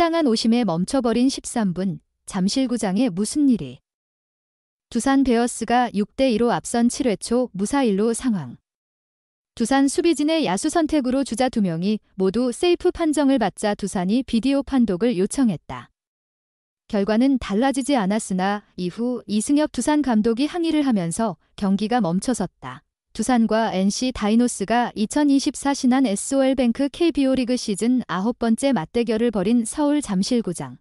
황당한 오심에 멈춰버린 13분, 잠실구장에 무슨 일이? 두산 베어스가 6대2로 앞선 7회 초 무사 1루 상황. 두산 수비진의 야수 선택으로 주자 2명이 모두 세이프 판정을 받자 두산이 비디오 판독을 요청했다. 결과는 달라지지 않았으나 이후 이승엽 두산 감독이 항의를 하면서 경기가 멈춰섰다. 두산과 NC 다이노스가 2024 신한 SOL뱅크 KBO 리그 시즌 9번째 맞대결을 벌인 서울 잠실구장.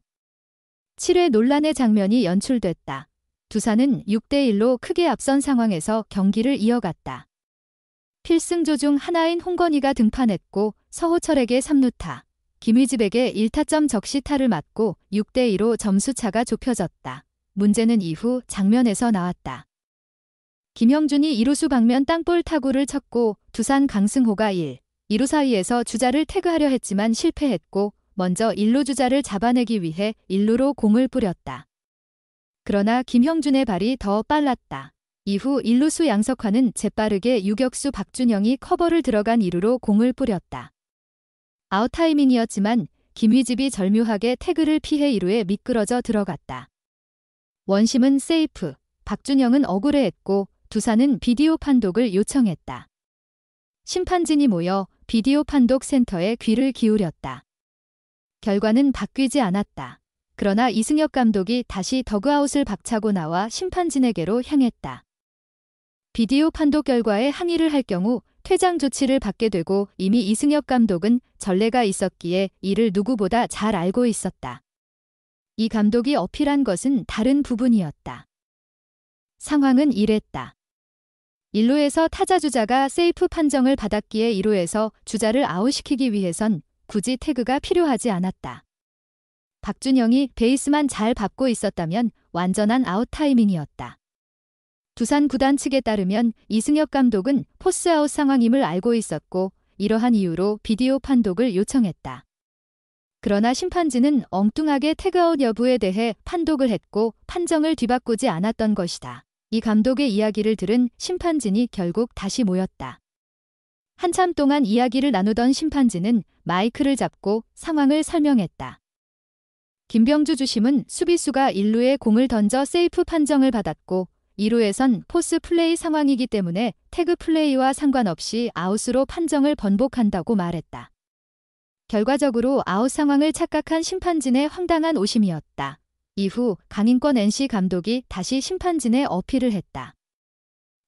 7회 논란의 장면이 연출됐다. 두산은 6대1로 크게 앞선 상황에서 경기를 이어갔다. 필승조 중 하나인 홍건희가 등판했고 서호철에게 3루타, 김휘집에게 1타점 적시타를 맞고 6대2로 점수차가 좁혀졌다. 문제는 이후 장면에서 나왔다. 김형준이 2루수 방면 땅볼 타구를 쳤고 두산 강승호가 2루 사이에서 주자를 태그하려 했지만 실패했고 먼저 1루 주자를 잡아내기 위해 1루로 공을 뿌렸다. 그러나 김형준의 발이 더 빨랐다. 이후 1루수 양석환은 재빠르게 유격수 박준영이 커버를 들어간 2루로 공을 뿌렸다. 아웃 타이밍이었지만 김휘집이 절묘하게 태그를 피해 2루에 미끄러져 들어갔다. 원심은 세이프, 박준영은 억울해했고 두산은 비디오 판독을 요청했다. 심판진이 모여 비디오 판독 센터에 귀를 기울였다. 결과는 바뀌지 않았다. 그러나 이승엽 감독이 다시 더그아웃을 박차고 나와 심판진에게로 향했다. 비디오 판독 결과에 항의를 할 경우 퇴장 조치를 받게 되고 이미 이승엽 감독은 전례가 있었기에 이를 누구보다 잘 알고 있었다. 이 감독이 어필한 것은 다른 부분이었다. 상황은 이랬다. 1루에서 타자 주자가 세이프 판정을 받았기에 2루에서 주자를 아웃시키기 위해선 굳이 태그가 필요하지 않았다. 박준영이 베이스만 잘 밟고 있었다면 완전한 아웃 타이밍이었다. 두산 구단 측에 따르면 이승엽 감독은 포스아웃 상황임을 알고 있었고 이러한 이유로 비디오 판독을 요청했다. 그러나 심판진은 엉뚱하게 태그아웃 여부에 대해 판독을 했고 판정을 뒤바꾸지 않았던 것이다. 이 감독의 이야기를 들은 심판진이 결국 다시 모였다. 한참 동안 이야기를 나누던 심판진은 마이크를 잡고 상황을 설명했다. 김병주 주심은 수비수가 1루에 공을 던져 세이프 판정을 받았고 2루에선 포스 플레이 상황이기 때문에 태그 플레이와 상관없이 아웃으로 판정을 번복한다고 말했다. 결과적으로 아웃 상황을 착각한 심판진의 황당한 오심이었다. 이후 강인권 NC 감독이 다시 심판진에 어필을 했다.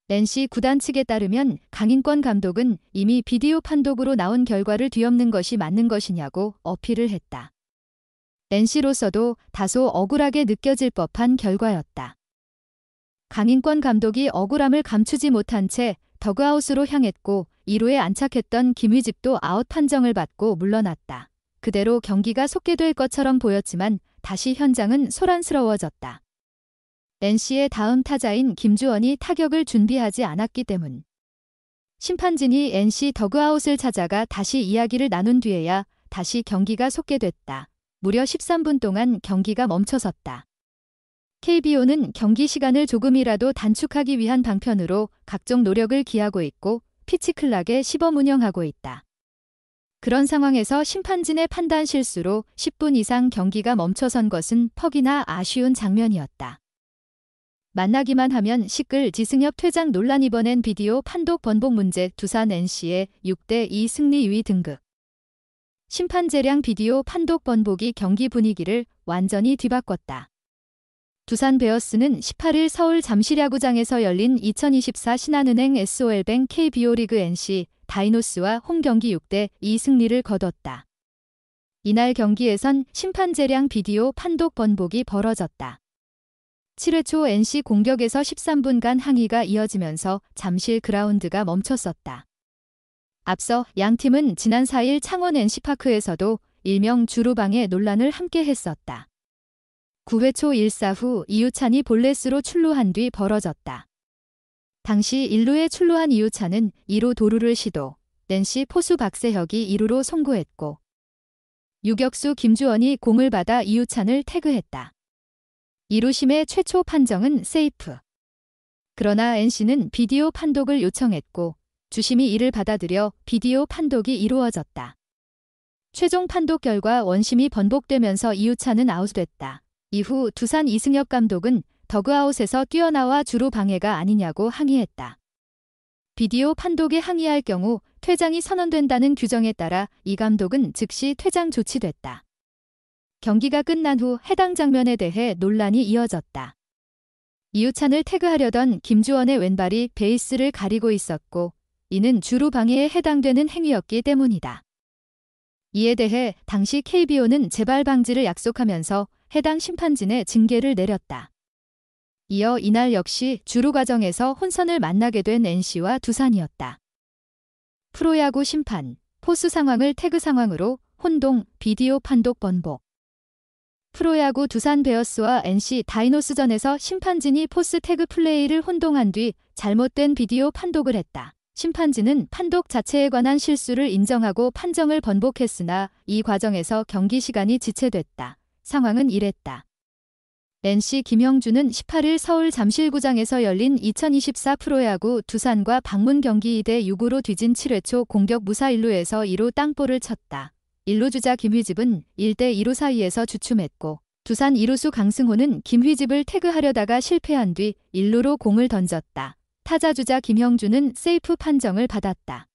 NC 구단 측에 따르면 강인권 감독은 이미 비디오 판독으로 나온 결과를 뒤엎는 것이 맞는 것이냐고 어필을 했다. NC로서도 다소 억울하게 느껴질 법한 결과였다. 강인권 감독이 억울함을 감추지 못한 채 더그아웃으로 향했고 2루에 안착했던 김휘집도 아웃 판정을 받고 물러났다. 그대로 경기가 속개될 것처럼 보였지만 다시 현장은 소란스러워졌다. NC의 다음 타자인 김주원이 타격을 준비하지 않았기 때문. 심판진이 NC 더그아웃을 찾아가 다시 이야기를 나눈 뒤에야 다시 경기가 속개됐다. 무려 13분 동안 경기가 멈춰섰다. KBO는 경기 시간을 조금이라도 단축하기 위한 방편으로 각종 노력을 기하고 있고 피치클락에 시범 운영하고 있다. 그런 상황에서 심판진의 판단 실수로 10분 이상 경기가 멈춰선 것은 퍽이나 아쉬운 장면이었다. 만나기만 하면 시끌 지승엽 퇴장 논란 이번엔 비디오 판독 번복 문제 두산 NC의 6대2 승리 2위 등극. 심판재량 비디오 판독 번복이 경기 분위기를 완전히 뒤바꿨다. 두산 베어스는 18일 서울 잠실야구장에서 열린 2024 신한은행 SOL뱅 KBO 리그 NC 다이노스와 홈 경기 6대2 승리를 거뒀다. 이날 경기에선 심판재량 비디오 판독 번복이 벌어졌다. 7회 초 NC 공격에서 13분간 항의가 이어지면서 잠실 그라운드가 멈췄었다. 앞서 양팀은 지난 4일 창원 NC파크에서도 일명 주루방의 논란을 함께 했었다. 9회 초 1사 후 이유찬이 볼넷으로 출루한 뒤 벌어졌다. 당시 1루에 출루한 이유찬은 2루 도루를 시도, NC 포수 박세혁이 2루로 송구했고 유격수 김주원이 공을 받아 이유찬을 태그했다. 2루심의 최초 판정은 세이프. 그러나 NC는 비디오 판독을 요청했고 주심이 이를 받아들여 비디오 판독이 이루어졌다. 최종 판독 결과 원심이 번복되면서 이우찬은 아웃됐다. 이후 두산 이승엽 감독은 더그아웃에서 뛰어나와 주루 방해가 아니냐고 항의했다. 비디오 판독에 항의할 경우 퇴장이 선언된다는 규정에 따라 이 감독은 즉시 퇴장 조치됐다. 경기가 끝난 후 해당 장면에 대해 논란이 이어졌다. 이우찬을 태그하려던 김주원의 왼발이 베이스를 가리고 있었고 이는 주루 방해에 해당되는 행위였기 때문이다. 이에 대해 당시 KBO는 재발 방지를 약속하면서 해당 심판진에 징계를 내렸다. 이어 이날 역시 주루 과정에서 혼선을 만나게 된 NC와 두산이었다. 프로야구 심판, 포수 상황을 태그 상황으로 혼동, 비디오 판독 번복. 프로야구 두산 베어스와 NC 다이노스전에서 심판진이 포스 태그 플레이를 혼동한 뒤 잘못된 비디오 판독을 했다. 심판진은 판독 자체에 관한 실수를 인정하고 판정을 번복했으나 이 과정에서 경기 시간이 지체됐다. 상황은 이랬다. NC 김형준은 18일 서울 잠실구장에서 열린 2024 프로야구 두산과 방문 경기 2대6으로 뒤진 7회 초 공격 무사 1루에서 2루 땅볼을 쳤다. 1루 주자 김휘집은 1대2루 사이에서 주춤했고 두산 2루수 강승호는 김휘집을 태그하려다가 실패한 뒤 1루로 공을 던졌다. 타자 주자 김형준은 세이프 판정을 받았다.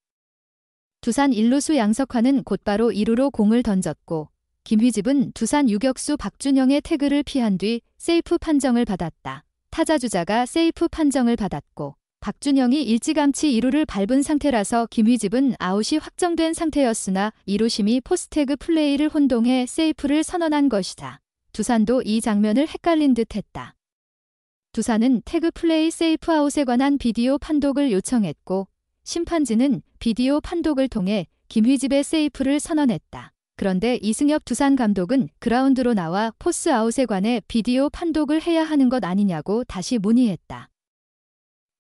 두산 1루수 양석환은 곧바로 2루로 공을 던졌고 김휘집은 두산 유격수 박준영의 태그를 피한 뒤 세이프 판정을 받았다. 타자 주자가 세이프 판정을 받았고 박준영이 일찌감치 2루를 밟은 상태라서 김휘집은 아웃이 확정된 상태였으나 2루심이 포스태그 플레이를 혼동해 세이프를 선언한 것이다. 두산도 이 장면을 헷갈린 듯 했다. 두산은 태그 플레이 세이프 아웃에 관한 비디오 판독을 요청했고 심판진은 비디오 판독을 통해 김휘집의 세이프를 선언했다. 그런데 이승엽 두산 감독은 그라운드로 나와 포스 아웃에 관해 비디오 판독을 해야 하는 것 아니냐고 다시 문의했다.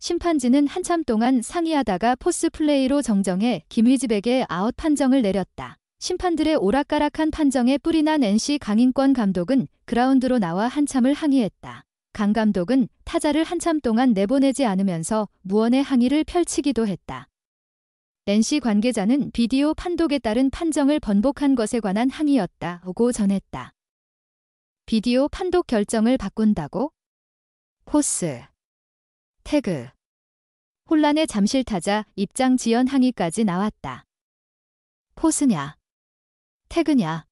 심판진은 한참 동안 상의하다가 포스 플레이로 정정해 김휘집에게 아웃 판정을 내렸다. 심판들의 오락가락한 판정에 뿔이 난 NC 강인권 감독은 그라운드로 나와 한참을 항의했다. 강 감독은 타자를 한참 동안 내보내지 않으면서 무언의 항의를 펼치기도 했다. NC 관계자는 비디오 판독에 따른 판정을 번복한 것에 관한 항의였다고 전했다. 비디오 판독 결정을 바꾼다고? 포스, 태그, 혼란의 잠실 타자 입장 지연 항의까지 나왔다. 포스냐, 태그냐,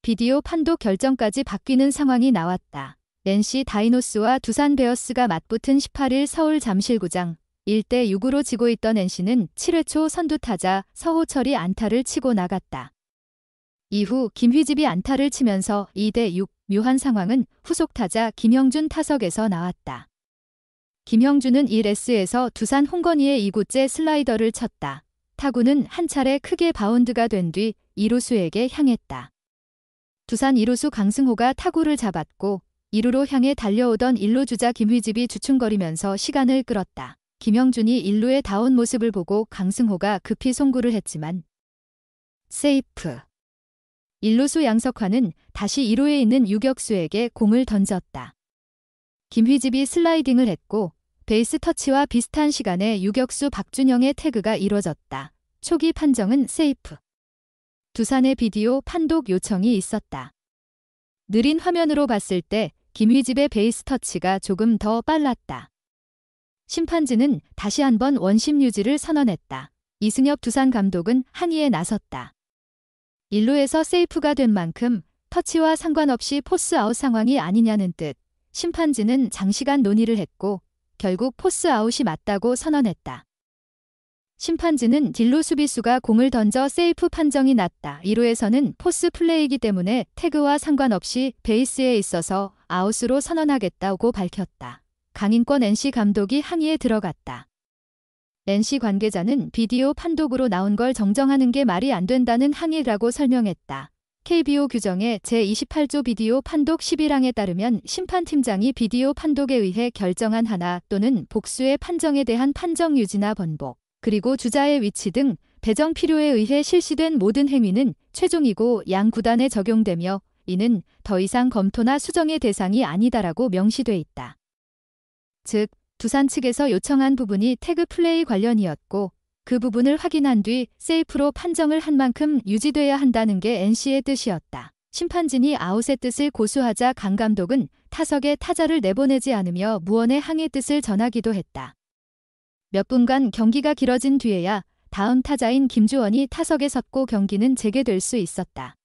비디오 판독 결정까지 바뀌는 상황이 나왔다. NC 다이노스와 두산 베어스가 맞붙은 18일 서울 잠실구장 1대6으로 지고 있던 NC는 7회 초 선두타자 서호철이 안타를 치고 나갔다. 이후 김휘집이 안타를 치면서 2대6 묘한 상황은 후속타자 김형준 타석에서 나왔다. 김형준은 1S에서 두산 홍건희의 2구째 슬라이더를 쳤다. 타구는 한 차례 크게 바운드가 된 뒤 2루수에게 향했다. 두산 2루수 강승호가 타구를 잡았고 2루로 향해 달려오던 1루 주자 김휘집이 주춤거리면서 시간을 끌었다. 김형준이 1루에 다운 모습을 보고 강승호가 급히 송구를 했지만 세이프. 1루수 양석환은 다시 2루에 있는 유격수에게 공을 던졌다. 김휘집이 슬라이딩을 했고 베이스 터치와 비슷한 시간에 유격수 박준영의 태그가 이뤄졌다. 초기 판정은 세이프. 두산의 비디오 판독 요청이 있었다. 느린 화면으로 봤을 때 김휘집의 베이스 터치가 조금 더 빨랐다. 심판진은 다시 한번 원심 유지를 선언했다. 이승엽 두산 감독은 항의에 나섰다. 1루에서 세이프가 된 만큼 터치와 상관없이 포스 아웃 상황이 아니냐는 뜻. 심판진은 장시간 논의를 했고 결국 포스 아웃이 맞다고 선언했다. 심판진은 딜루 수비수가 공을 던져 세이프 판정이 났다. 2루에서는 포스 플레이이기 때문에 태그와 상관없이 베이스에 있어서 아웃으로 선언하겠다고 밝혔다. 강인권 NC 감독이 항의에 들어갔다. NC 관계자는 비디오 판독으로 나온 걸 정정하는 게 말이 안 된다는 항의라고 설명했다. KBO 규정의 제28조 비디오 판독 11항에 따르면 심판팀장이 비디오 판독에 의해 결정한 하나 또는 복수의 판정에 대한 판정 유지나 번복, 그리고 주자의 위치 등 배정 필요에 의해 실시된 모든 행위는 최종이고 양 구단에 적용되며 이는 더 이상 검토나 수정의 대상이 아니다라고 명시돼 있다. 즉, 두산 측에서 요청한 부분이 태그 플레이 관련이었고 그 부분을 확인한 뒤 세이프로 판정을 한 만큼 유지돼야 한다는 게 NC의 뜻이었다. 심판진이 아웃의 뜻을 고수하자 강 감독은 타석에 타자를 내보내지 않으며 무언의 항의 뜻을 전하기도 했다. 몇 분간 경기가 길어진 뒤에야 다음 타자인 김주원이 타석에 섰고 경기는 재개될 수 있었다.